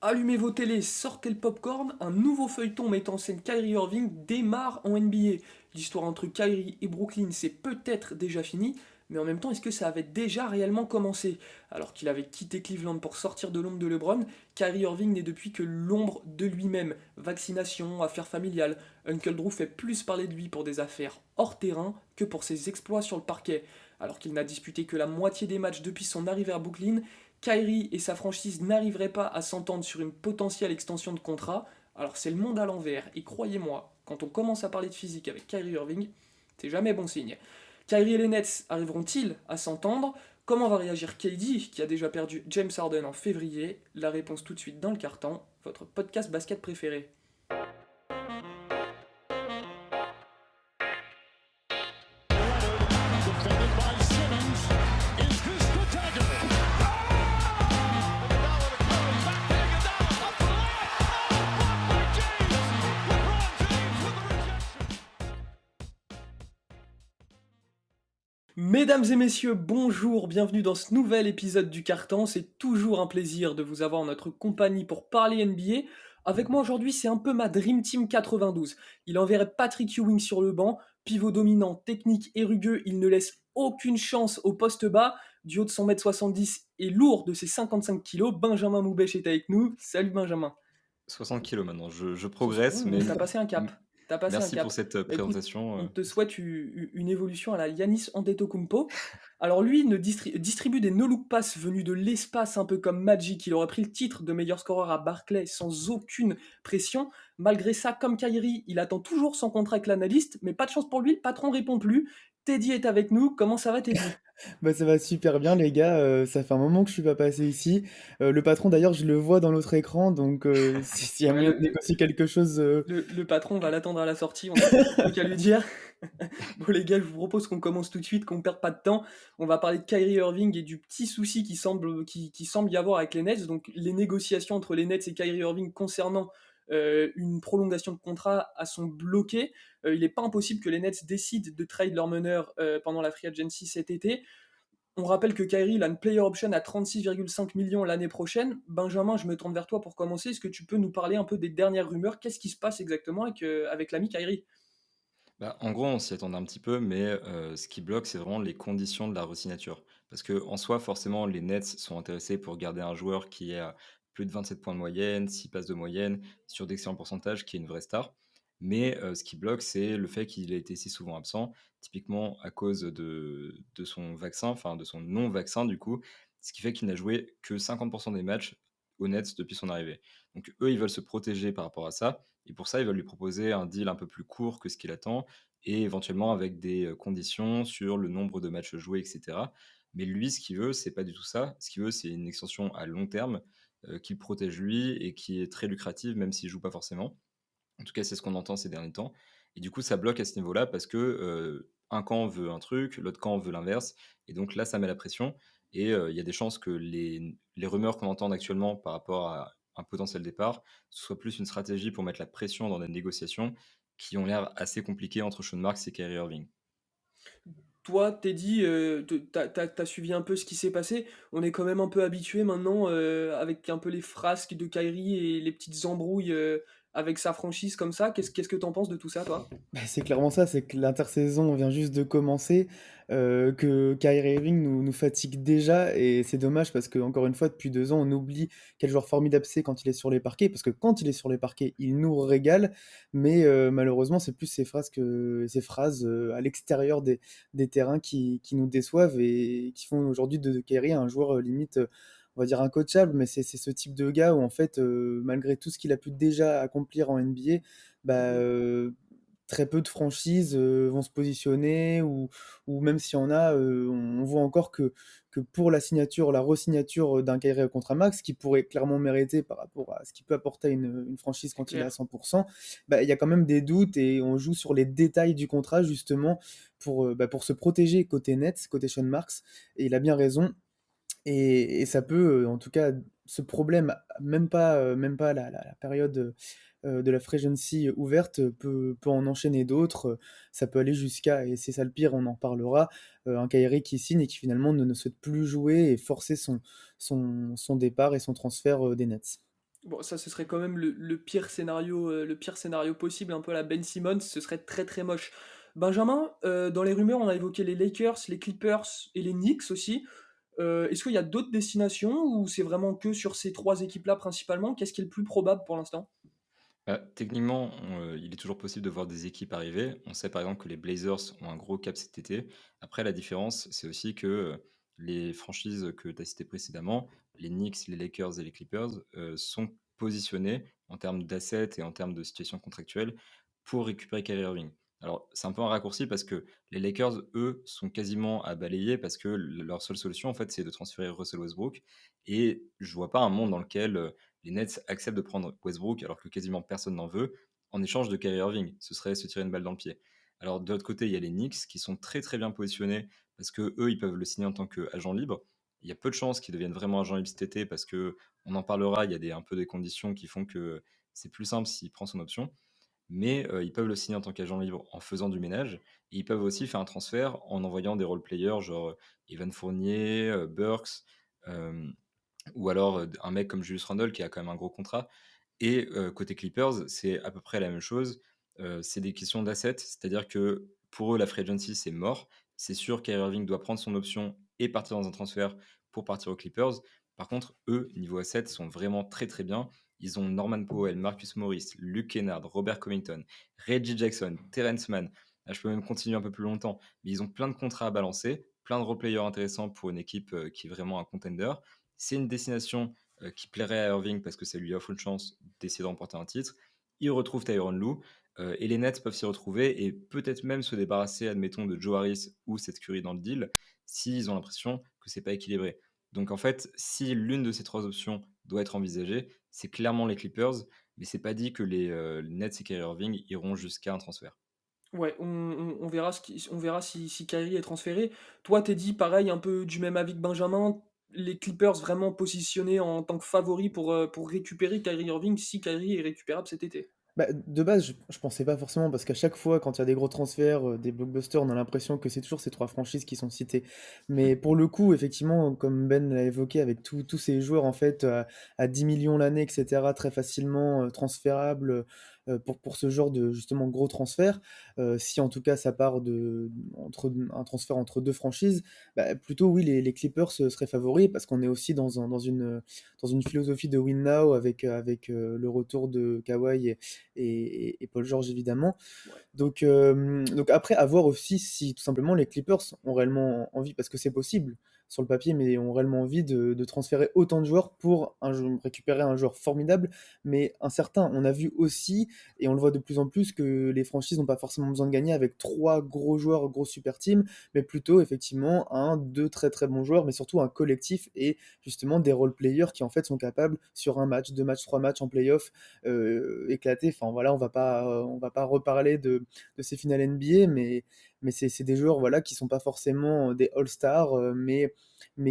Allumez vos télés, sortez le popcorn, un nouveau feuilleton mettant en scène Kyrie Irving démarre en NBA. L'histoire entre Kyrie et Brooklyn, c'est peut-être déjà fini, mais en même temps, est-ce que ça avait déjà réellement commencé? Alors qu'il avait quitté Cleveland pour sortir de l'ombre de LeBron, Kyrie Irving n'est depuis que l'ombre de lui-même. Vaccination, affaires familiales, Uncle Drew fait plus parler de lui pour des affaires hors terrain que pour ses exploits sur le parquet. Alors qu'il n'a disputé que la moitié des matchs depuis son arrivée à Brooklyn, Kyrie et sa franchise n'arriveraient pas à s'entendre sur une potentielle extension de contrat, alors c'est le monde à l'envers. Et croyez-moi, quand on commence à parler de physique avec Kyrie Irving, c'est jamais bon signe. Kyrie et les Nets arriveront-ils à s'entendre? Comment va réagir KD, qui a déjà perdu James Harden en février? La réponse tout de suite dans le carton, votre podcast basket préféré. Defended by Simmons. Is this the dagger? Iguodala to Curry. Back to Iguodala. Up the layup. Oh, blocked by James. LeBron James with the rejection. Mesdames et messieurs, bonjour, bienvenue dans ce nouvel épisode du Carton. C'est toujours un plaisir de vous avoir en notre compagnie pour parler NBA. Avec moi aujourd'hui, c'est un peu ma Dream Team 92. Il enverrait Patrick Ewing sur le banc, pivot dominant, technique et rugueux, il ne laisse aucune chance au poste bas. Du haut de son mètre 70 et lourd de ses 55 kilos, Benjamin Moubèche est avec nous. Salut Benjamin. 60 kilos maintenant, je progresse, mais T'as passé un cap. T'as passé un merci pour cap. cette Bah, écoute, présentation. on te souhaite une évolution à la Yanis Antetokounmpo. Alors lui distribue des no-look pass venus de l'espace, un peu comme Magic. Il aurait pris le titre de meilleur scoreur à Barclay sans aucune pression. Malgré ça, comme Kyrie, il attend toujours son contrat avec l'analyste, mais pas de chance pour lui, le patron répond plus. Teddy est avec nous. Comment ça va, Teddy? Bah, ça va super bien les gars, ça fait un moment que je suis pas passé ici. Le patron d'ailleurs je le vois dans l'autre écran donc si s'il y a Ouais, moyen de négocier quelque chose, le patron va l'attendre à la sortie, on n'a pas plus qu'à lui dire. Bon les gars, je vous propose qu'on commence tout de suite, qu'on perde pas de temps. On va parler de Kyrie Irving et du petit souci qui semble y avoir avec les Nets. Donc les négociations entre les Nets et Kyrie Irving concernant une prolongation de contrat sont bloquées. Il n'est pas impossible que les Nets décident de trade leur meneur pendant la free agency cet été. On rappelle que Kyrie il a une player option à 36,5 millions l'année prochaine. Benjamin, je me tourne vers toi pour commencer. Est-ce que tu peux nous parler un peu des dernières rumeurs? Qu'est-ce qui se passe exactement avec l'ami Kyrie? Bah, en gros, on s'y attendait un petit peu, mais ce qui bloque, c'est vraiment les conditions de la re-signature. Parce que en soi, forcément, les Nets sont intéressés pour garder un joueur qui est à plus de 27 points de moyenne, 6 passes de moyenne, sur d'excellents pourcentages, qui est une vraie star. Mais ce qui bloque, c'est le fait qu'il ait été si souvent absent, typiquement à cause de son vaccin, enfin de son non-vaccin du coup, ce qui fait qu'il n'a joué que 50% des matchs aux Nets depuis son arrivée. Donc eux, ils veulent se protéger par rapport à ça, et pour ça, ils veulent lui proposer un deal un peu plus court que ce qu'il attend, et éventuellement avec des conditions sur le nombre de matchs joués, et cetera. Mais lui, ce qu'il veut, c'est pas du tout ça. Ce qu'il veut, c'est une extension à long terme, qui le protège lui et qui est très lucrative, même s'il joue pas forcément. En tout cas, c'est ce qu'on entend ces derniers temps. Et du coup, ça bloque à ce niveau-là parce que un camp veut un truc, l'autre camp veut l'inverse. Et donc là, ça met la pression. Et il y a des chances que les rumeurs qu'on entend actuellement par rapport à un potentiel départ, ce soit plus une stratégie pour mettre la pression dans des négociations qui ont l'air assez compliquées entre Sean Marks et Kyrie Irving. Toi, Teddy, t'as suivi un peu ce qui s'est passé. On est quand même un peu habitué maintenant avec un peu les frasques de Kyrie et les petites embrouilles avec sa franchise comme ça. Qu'est-ce que t'en penses de tout ça, toi? bah, c'est clairement ça, c'est que l'intersaison vient juste de commencer, que Kyrie Irving nous fatigue déjà et c'est dommage parce qu'encore une fois depuis 2 ans on oublie quel joueur formidable c'est quand il est sur les parquets, parce que quand il est sur les parquets, il nous régale, mais malheureusement c'est plus ces phrases, à l'extérieur des terrains qui nous déçoivent et qui font aujourd'hui de Kyrie un joueur, limite, on va dire incoachable, mais c'est ce type de gars où en fait, malgré tout ce qu'il a pu déjà accomplir en NBA, bah, Mhm. très peu de franchises, vont se positionner ou même s'il y en a, on voit encore que pour la signature, la re-signature, d'un Kyrie contrat max, qui pourrait clairement mériter par rapport à ce qu'il peut apporter à une franchise C'est quand il est à clair. 100, bah, il y a quand même des doutes et on joue sur les détails du contrat justement pour se protéger côté Nets, côté Sean Marks, et il a bien raison. Et ça peut, en tout cas, ce problème, même pas la période, de la free agency ouverte, peut en enchaîner d'autres, ça peut aller jusqu'à, et c'est ça le pire, on en parlera, un Kyrie qui signe et qui finalement ne souhaite plus jouer et forcer son départ et son transfert, des Nets. Bon, ça, ce serait quand même le pire scénario possible, un peu à la Ben Simmons, ce serait très très moche. Benjamin, dans les rumeurs, on a évoqué les Lakers, les Clippers et les Knicks aussi. Est-ce qu'il y a d'autres destinations ou c'est vraiment que sur ces trois équipes-là principalement? Qu'est-ce qui est le plus probable pour l'instant? Techniquement, il est toujours possible de voir des équipes arriver. On sait par exemple que les Blazers ont un gros cap cet été. Après, la différence, c'est aussi que les franchises que tu as citées précédemment, les Knicks, les Lakers et les Clippers, sont positionnés en termes d'assets et en termes de situation contractuelle pour récupérer Kyrie Irving. Alors, c'est un peu un raccourci parce que les Lakers, eux, sont quasiment à balayer parce que leur seule solution, en fait, c'est de transférer Russell Westbrook. Et je vois pas un monde dans lequel les Nets acceptent de prendre Westbrook alors que quasiment personne n'en veut en échange de Kyrie Irving. Ce serait se tirer une balle dans le pied. Alors de l'autre côté, il y a les Knicks qui sont très très bien positionnés parce que eux, ils peuvent le signer en tant qu'agent libre. Il y a peu de chances qu'ils deviennent vraiment agent libre cet été parce que on en parlera. Il y a un peu des conditions qui font que c'est plus simple s'il prend son option. Mais ils peuvent le signer en tant qu'agent libre en faisant du ménage. Et ils peuvent aussi faire un transfert en envoyant des role players genre Evan Fournier, Burks, euh, ou alors un mec comme Julius Randle qui a quand même un gros contrat. Et côté Clippers, c'est à peu près la même chose. C'est des questions d'assets, c'est-à-dire que pour eux, la free agency, c'est mort. C'est sûr qu'Kyrie Irving doit prendre son option et partir dans un transfert pour partir aux Clippers. Par contre, eux, niveau assets, sont vraiment très très bien. Ils ont Norman Powell, Marcus Morris, Luke Kennard, Robert Covington, Reggie Jackson, Terrence Mann. Là, je peux même continuer un peu plus longtemps. Mais ils ont plein de contrats à balancer, plein de replayers intéressants pour une équipe qui est vraiment un contender. C'est une destination qui plairait à Irving parce que ça lui offre une chance d'essayer de remporter un titre. Il retrouve Tyronn Lue et les Nets peuvent s'y retrouver et peut-être même se débarrasser, admettons, de Joe Harris ou cette Curry dans le deal s'ils ont l'impression que c'est pas équilibré. Donc en fait, si l'une de ces trois options doit être envisagée, c'est clairement les Clippers, mais c'est pas dit que les Nets et Kyrie Irving iront jusqu'à un transfert. Ouais, on verra, on verra si Kyrie est transféré. Toi, t'es dit pareil, un peu du même avis que Benjamin, les Clippers vraiment positionnés en tant que favoris pour récupérer Kyrie Irving si Kyrie est récupérable cet été. Bah, de base, je pensais pas forcément parce qu'à chaque fois, quand il y a des gros transferts, des blockbusters, on a l'impression que c'est toujours ces 3 franchises qui sont citées. Mais pour le coup, effectivement, comme Ben l'a évoqué, avec tous ces joueurs en fait, à 10 millions l'année et cetera, très facilement, transférables, pour ce genre de justement gros transferts, si en tout cas ça part entre un transfert entre 2 franchises, bah, plutôt oui, les Clippers, seraient favoris parce qu'on est aussi dans une philosophie de win now avec le retour de Kawhi et Paul George évidemment. Ouais. Donc après, à voir aussi si tout simplement les Clippers ont réellement envie, parce que c'est possible sur le papier, mais ont réellement envie de transférer autant de joueurs pour récupérer un joueur formidable, mais incertain. On a vu aussi, et on le voit de plus en plus, que les franchises n'ont pas forcément besoin de gagner avec 3 gros joueurs, gros super teams, mais plutôt effectivement deux très très bons joueurs, mais surtout un collectif et justement des role players qui en fait sont capables sur un match, 2 matchs, 3 matchs en playoff éclater. Enfin voilà, on va pas reparler de ces finales NBA, mais c'est des joueurs voilà qui sont pas forcément des All-Stars, mais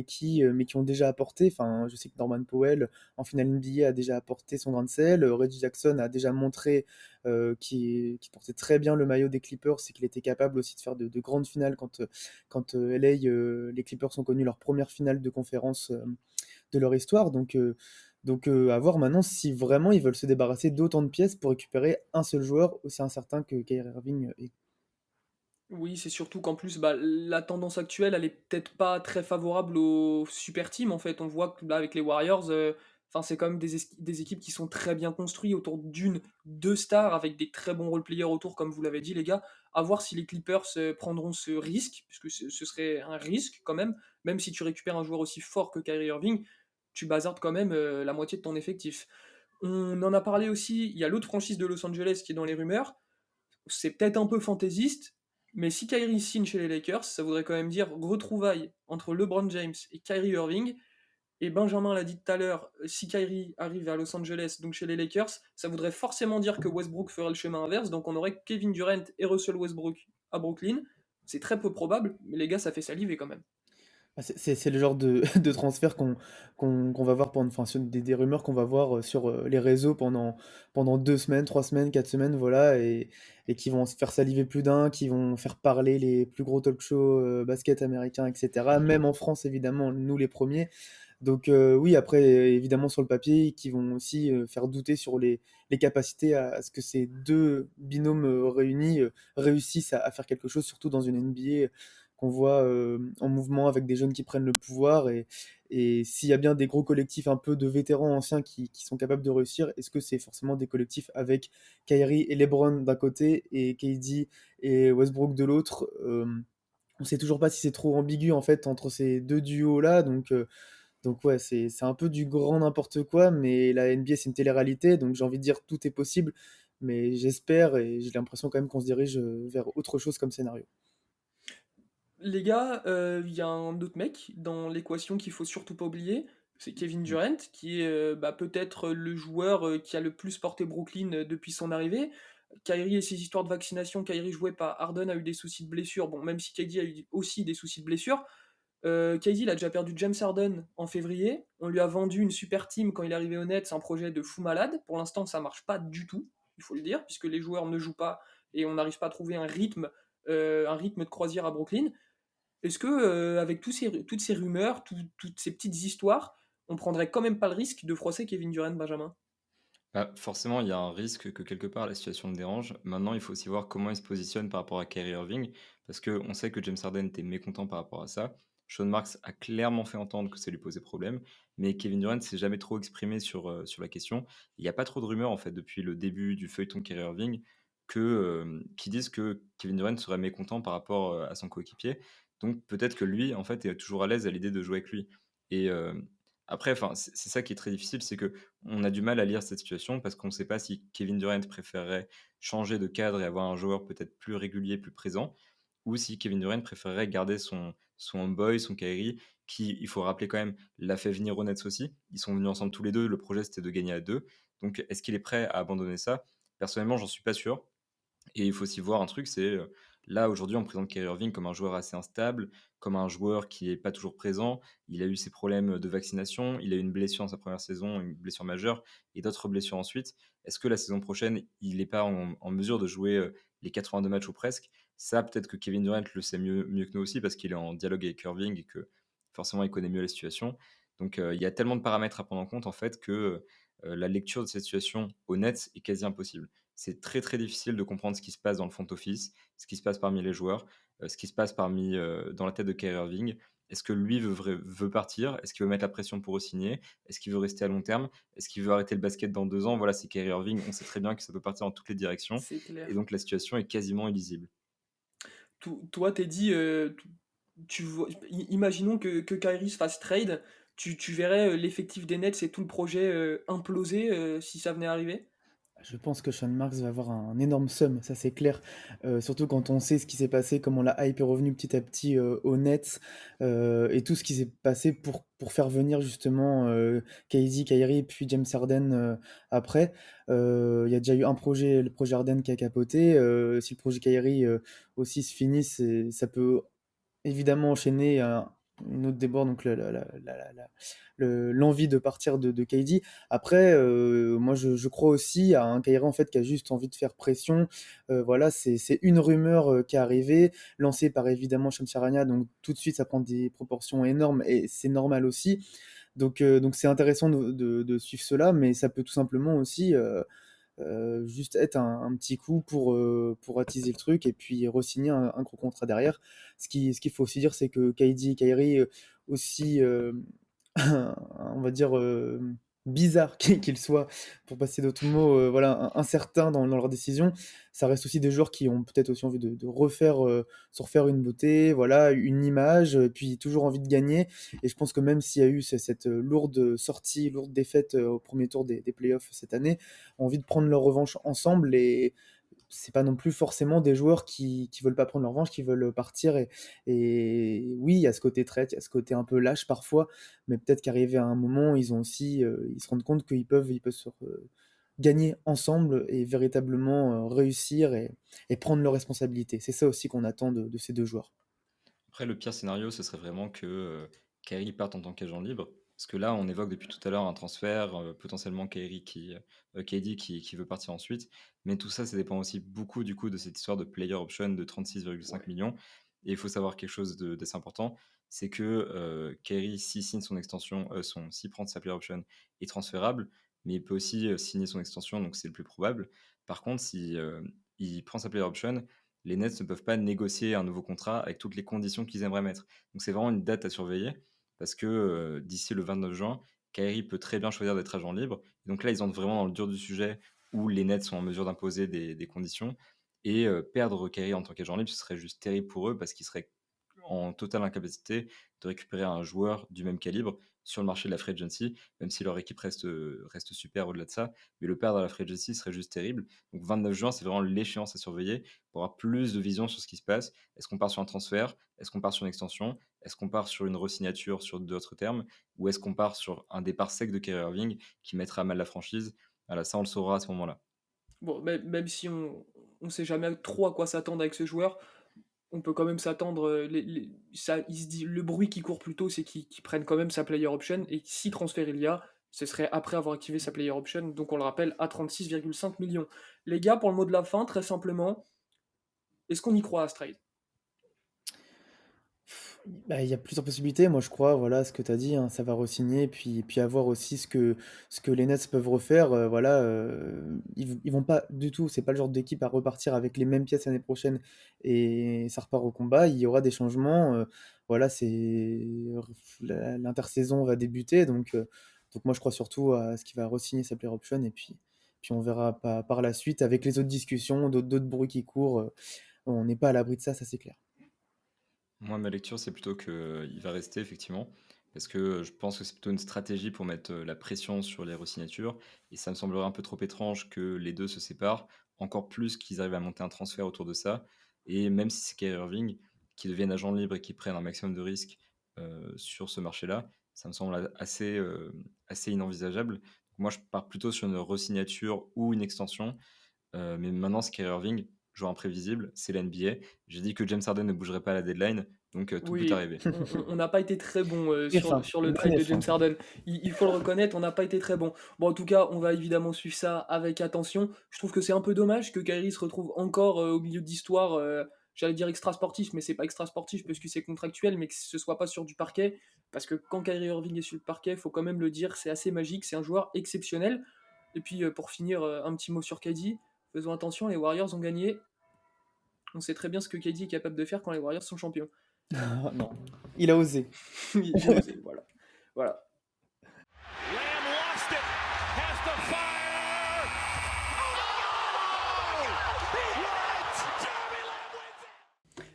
qui ont déjà apporté. Enfin, je sais que Norman Powell en finale NBA a déjà apporté son grain de sel. Reggie Jackson a déjà montré qu'il portait très bien le maillot des Clippers et qu'il était capable aussi de faire de grandes finales quand LA, les Clippers ont connu leur première finale de conférence de leur histoire. Donc à voir maintenant si vraiment ils veulent se débarrasser d'autant de pièces pour récupérer un seul joueur aussi incertain que Kyrie Irving est. Oui, c'est surtout qu'en plus, bah, la tendance actuelle, elle est peut-être pas très favorable aux super teams en fait. On voit que là, avec les Warriors, enfin, c'est quand même des équipes qui sont très bien construites autour deux stars avec des très bons role-players autour, comme vous l'avez dit, les gars. À voir si les Clippers prendront ce risque, puisque ce serait un risque quand même si tu récupères un joueur aussi fort que Kyrie Irving, tu bazardes quand même la moitié de ton effectif. On en a parlé aussi, il y a l'autre franchise de Los Angeles qui est dans les rumeurs. C'est peut-être un peu fantaisiste, mais si Kyrie signe chez les Lakers, ça voudrait quand même dire retrouvailles entre LeBron James et Kyrie Irving. Et Benjamin l'a dit tout à l'heure, si Kyrie arrive à Los Angeles, donc chez les Lakers, ça voudrait forcément dire que Westbrook ferait le chemin inverse, donc on aurait Kevin Durant et Russell Westbrook à Brooklyn. C'est très peu probable, mais les gars, ça fait saliver quand même. Ah, c'est le genre de, de transfert qu'on va voir enfin, des rumeurs qu'on va voir sur les réseaux pendant 2 semaines, 3 semaines, 4 semaines, voilà, et qui vont se faire saliver plus d'un, qui vont faire parler les plus gros talk shows basket américains, etc. Même en France, évidemment, nous les premiers. Donc oui, après, évidemment, sur le papier, qui vont aussi faire douter sur les capacités à ce que ces deux binômes réunis réussissent à faire quelque chose, surtout dans une NBA qu'on voit en mouvement avec des jeunes qui prennent le pouvoir. Et s'il y a bien des gros collectifs un peu de vétérans anciens qui sont capables de réussir, est-ce que c'est forcément des collectifs avec Kyrie et LeBron d'un côté et KD et Westbrook de l'autre? On sait toujours pas si c'est trop ambigu en fait entre ces deux duos-là, donc ouais, c'est un peu du grand n'importe quoi, mais la NBA c'est une télé-réalité, donc j'ai envie de dire tout est possible, mais j'espère et j'ai l'impression quand même qu'on se dirige vers autre chose comme scénario. Les gars, il y a un autre mec dans l'équation qu'il faut surtout pas oublier, c'est Kevin Mm. Durant, qui est bah, peut-être le joueur qui a le plus porté Brooklyn depuis son arrivée. Kyrie et ses histoires de vaccination, Kyrie jouait pas, Harden a eu des soucis de blessure, bon, même si KD a eu aussi des soucis de blessure. KD, il a déjà perdu James Harden en février. On lui a vendu une super team quand il est arrivé au Nets, un projet de fou malade. Pour l'instant, ça marche pas du tout, il faut le dire, puisque les joueurs ne jouent pas et on n'arrive pas à trouver un rythme de croisière à Brooklyn. Est-ce que, avec toutes ces rumeurs, toutes ces petites histoires, on prendrait quand même pas le risque de froisser Kevin Durant, Benjamin? Bah, forcément, il y a un risque que quelque part la situation le dérange. Maintenant, il faut aussi voir comment il se positionne par rapport à Kyrie Irving, parce qu'on sait que James Harden était mécontent par rapport à ça. Sean Marks a clairement fait entendre que ça lui posait problème, mais Kevin Durant s'est jamais trop exprimé sur la question. Il n'y a pas trop de rumeurs en fait depuis le début du feuilleton Kyrie Irving qui disent que Kevin Durant serait mécontent par rapport à son coéquipier. Donc peut-être que lui, en fait, est toujours à l'aise à l'idée de jouer avec lui. Et après, enfin, c'est ça qui est très difficile, c'est que on a du mal à lire cette situation parce qu'on ne sait pas si Kevin Durant préférerait changer de cadre et avoir un joueur peut-être plus régulier, plus présent, ou si Kevin Durant préférerait garder son homeboy, son Kyrie, qui, il faut rappeler quand même, l'a fait venir aux Nets aussi. Ils sont venus ensemble tous les deux. Le projet, c'était de gagner à deux. Donc, est-ce qu'il est prêt à abandonner ça? Personnellement, j'en suis pas sûr. Et il faut aussi voir un truc, c'est là aujourd'hui on présente Kyrie Irving comme un joueur assez instable, comme un joueur qui n'est pas toujours présent. Il a eu ses problèmes de vaccination, il a eu une blessure dans sa première saison, une blessure majeure, et d'autres blessures ensuite. Est-ce que la saison prochaine, il n'est pas en mesure de jouer les 82 matchs ou presque? Ça, peut-être que Kevin Durant le sait mieux que nous aussi parce qu'il est en dialogue avec Irving et que forcément il connaît mieux la situation. Donc il y a tellement de paramètres à prendre en compte en fait que la lecture de cette situation au net est quasi impossible. C'est très très difficile de comprendre ce qui se passe dans le front office, ce qui se passe parmi les joueurs, ce qui se passe dans la tête de Kyrie Irving. Est-ce que lui veut partir? Est-ce qu'il veut mettre la pression pour re-signer? Est-ce qu'il veut rester à long terme? Est-ce qu'il veut arrêter le basket dans 2 ans? Voilà, c'est Kyrie Irving. On sait très bien que ça peut partir dans toutes les directions. C'est Et clair. donc la situation est quasiment illisible. Toi, t'es dit, imaginons que Kyrie se fasse trade, tu verrais l'effectif des Nets et tout le projet imploser si ça venait à arriver? Je pense que Sean Marks va avoir un énorme seum, ça c'est clair. Surtout quand on sait ce qui s'est passé, comment la hype est revenue petit à petit aux Nets, et tout ce qui s'est passé pour faire venir justement KD, Kyrie, puis James Harden après. Il y a déjà eu un projet, le projet Harden qui a capoté. Si le projet Kyrie aussi se finit, ça peut évidemment enchaîner une autre débord, donc l'envie de partir de KD. Après, moi je crois aussi à un Kyrie en fait qui a juste envie de faire pression. Voilà, c'est une rumeur qui est arrivée, lancée par évidemment Shams Charania, donc tout de suite ça prend des proportions énormes et c'est normal aussi. Donc c'est intéressant de suivre cela, mais ça peut tout simplement aussi juste être un petit coup pour attiser le truc et puis re-signer un gros contrat derrière. Ce qu'il faut aussi dire, c'est que KD et Kyrie, aussi, on va dire, bizarre qu'ils soient, pour passer d'autres mots, voilà, incertains dans leur décision, ça reste aussi des joueurs qui ont peut-être aussi envie de refaire, se refaire une beauté, voilà, une image, et puis toujours envie de gagner. Et je pense que même s'il y a eu cette lourde sortie, lourde défaite au premier tour des playoffs cette année, ont envie de prendre leur revanche ensemble. Et c'est pas non plus forcément des joueurs qui veulent pas prendre leur revanche, qui veulent partir. Et oui, il y a ce côté traite, il y a ce côté un peu lâche parfois, mais peut-être qu'arrivé à un moment, ils ont aussi, ils se rendent compte qu'ils peuvent gagner ensemble et véritablement réussir et prendre leurs responsabilités. C'est ça aussi qu'on attend de ces deux joueurs. Après, le pire scénario, ce serait vraiment que Kyrie parte en tant qu'agent libre. Parce que là, on évoque depuis tout à l'heure un transfert, potentiellement KD qui veut partir ensuite. Mais tout ça, ça dépend aussi beaucoup du coup de cette histoire de player option de 36,5 Ouais. millions. Et il faut savoir quelque chose d'assez important, c'est que Kyrie, s'il signe son extension, s'il prend sa player option, est transférable, mais il peut aussi signer son extension, donc c'est le plus probable. Par contre, si il prend sa player option, les Nets ne peuvent pas négocier un nouveau contrat avec toutes les conditions qu'ils aimeraient mettre. Donc c'est vraiment une date à surveiller parce que d'ici le 29 juin, Kyrie peut très bien choisir d'être agent libre. Donc là, ils entrent vraiment dans le dur du sujet où les Nets sont en mesure d'imposer des conditions. Et perdre Kyrie en tant qu'agent libre, ce serait juste terrible pour eux parce qu'ils seraient en totale incapacité de récupérer un joueur du même calibre sur le marché de la free agency, même si leur équipe reste super au-delà de ça. Mais le perdre à la free agency serait juste terrible. Donc 29 juin, c'est vraiment l'échéance à surveiller pour avoir plus de vision sur ce qui se passe. Est-ce qu'on part sur un transfert? Est-ce qu'on part sur une extension? Est-ce qu'on part sur une re-signature sur d'autres termes? Ou est-ce qu'on part sur un départ sec de Kyrie Irving qui mettra à mal la franchise? Voilà, ça on le saura à ce moment-là. Bon, même si on sait jamais trop à quoi s'attendre avec ce joueur, on peut quand même s'attendre. Il se dit, le bruit qui court plutôt, c'est qu'il prenne quand même sa player option, et si transfert il y a, ce serait après avoir activé sa player option, donc on le rappelle, à 36,5 millions. Les gars, pour le mot de la fin, très simplement, est-ce qu'on y croit à ce trade? Bah, il y a plusieurs possibilités. Moi, je crois, voilà, ce que tu as dit, hein, ça va re-signer, puis à voir aussi ce que les Nets peuvent refaire. Voilà, ils vont pas du tout, c'est pas le genre d'équipe à repartir avec les mêmes pièces l'année prochaine et ça repart au combat. Il y aura des changements. Voilà, l'intersaison va débuter, donc moi, je crois surtout à ce qu'il va re-signer sa player option, et puis on verra par la suite avec les autres discussions, d'autres bruits qui courent. On n'est pas à l'abri de ça c'est clair. Moi, ma lecture, c'est plutôt qu'il va rester, effectivement, parce que je pense que c'est plutôt une stratégie pour mettre la pression sur les re-signatures, et ça me semblerait un peu trop étrange que les deux se séparent, encore plus qu'ils arrivent à monter un transfert autour de ça, et même si c'est Kyrie Irving, qui devienne agent libre et qui prenne un maximum de risques sur ce marché-là, ça me semble assez inenvisageable. Moi, je pars plutôt sur une re-signature ou une extension, mais maintenant, c'est Kyrie Irving, joueur imprévisible, c'est la NBA. J'ai dit que James Harden ne bougerait pas à la deadline, donc tout peut Oui, arriver. on n'a pas été très bon Très fin, sur le trade très de James fin. Harden. Il faut le reconnaître, on n'a pas été très bon. Bon, en tout cas, on va évidemment suivre ça avec attention. Je trouve que c'est un peu dommage que Kyrie se retrouve encore au milieu d'histoires, j'allais dire extra-sportif, mais c'est pas extra-sportif parce que c'est contractuel, mais que ce soit pas sur du parquet. Parce que quand Kyrie Irving est sur le parquet, faut quand même le dire, c'est assez magique, c'est un joueur exceptionnel. Et puis pour finir, un petit mot sur KD. Faisons attention, les Warriors ont gagné. On sait très bien ce que KD est capable de faire quand les Warriors sont champions. Ah non, il a osé. J'ai osé, voilà. Voilà. Lamb lost it. Has to fire.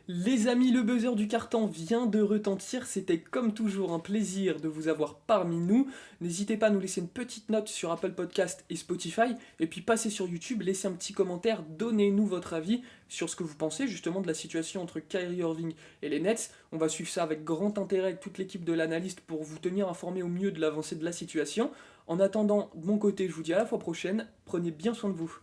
Les amis, le buzzer du carton vient de retentir. C'était comme toujours un plaisir de vous avoir parmi nous. N'hésitez pas à nous laisser une petite note sur Apple Podcast et Spotify. Et puis passez sur YouTube, laissez un petit commentaire, donnez-nous votre avis sur ce que vous pensez justement de la situation entre Kyrie Irving et les Nets. On va suivre ça avec grand intérêt avec toute l'équipe de l'analyste pour vous tenir informé au mieux de l'avancée de la situation. En attendant, de mon côté, je vous dis à la fois prochaine. Prenez bien soin de vous.